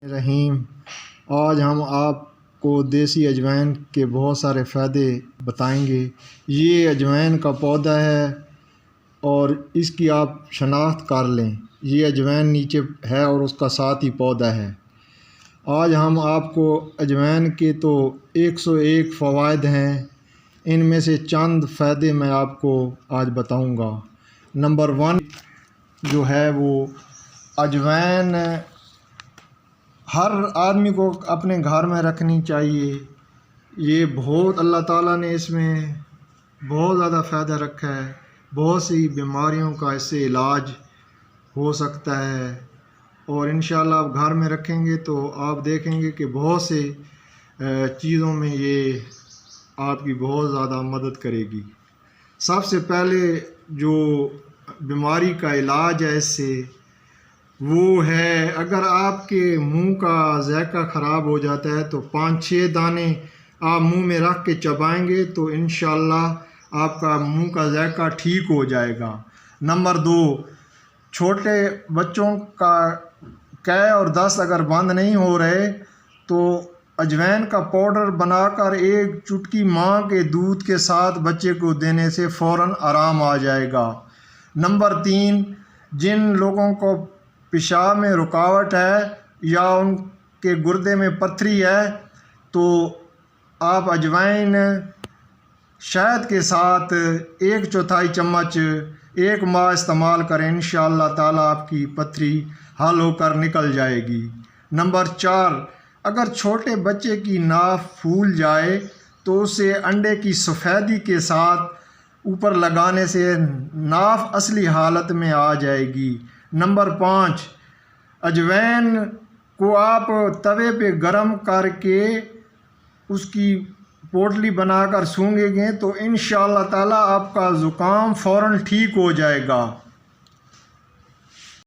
रहीम। आज हम आपको देसी अजवाइन के बहुत सारे फ़ायदे बताएंगे। ये अजवाइन का पौधा है और इसकी आप शनाख्त कर लें। ये अजवाइन नीचे है और उसका साथ ही पौधा है। आज हम आपको अजवाइन के तो 101 फ़वाइद हैं, इनमें से चंद फ़ायदे मैं आपको आज बताऊंगा। नंबर 1 जो है वो अजवाइन हर आदमी को अपने घर में रखनी चाहिए। ये बहुत अल्लाह ताला ने इसमें बहुत ज़्यादा फ़ायदा रखा है। बहुत सी बीमारियों का इससे इलाज हो सकता है और इंशाअल्लाह आप घर में रखेंगे तो आप देखेंगे कि बहुत से चीज़ों में ये आपकी बहुत ज़्यादा मदद करेगी। सबसे पहले जो बीमारी का इलाज है इससे वो है, अगर आपके मुंह का ज़ायका ख़राब हो जाता है तो 5-6 दाने आप मुंह में रख के चबाएंगे तो इंशाअल्लाह आपका मुंह का ज़ायका ठीक हो जाएगा। नंबर 2, छोटे बच्चों का कै और दस्त अगर बंद नहीं हो रहे तो अजवाइन का पाउडर बनाकर एक चुटकी माँ के दूध के साथ बच्चे को देने से फ़ौरन आराम आ जाएगा। नंबर 3, जिन लोगों को पेशाब में रुकावट है या उनके गुर्दे में पथरी है तो आप अजवाइन शहद के साथ 1/4 चम्मच 1 माह इस्तेमाल करें, इंशाअल्लाह ताला आपकी पथरी हल होकर निकल जाएगी। नंबर 4, अगर छोटे बच्चे की नाफ फूल जाए तो उसे अंडे की सफ़ेदी के साथ ऊपर लगाने से नाफ असली हालत में आ जाएगी। नंबर 5, अजवाइन को आप तवे पे गरम करके उसकी पोटली बनाकर सूंघेंगे तो इंशाअल्लाह ताला आपका ज़ुकाम फ़ौरन ठीक हो जाएगा।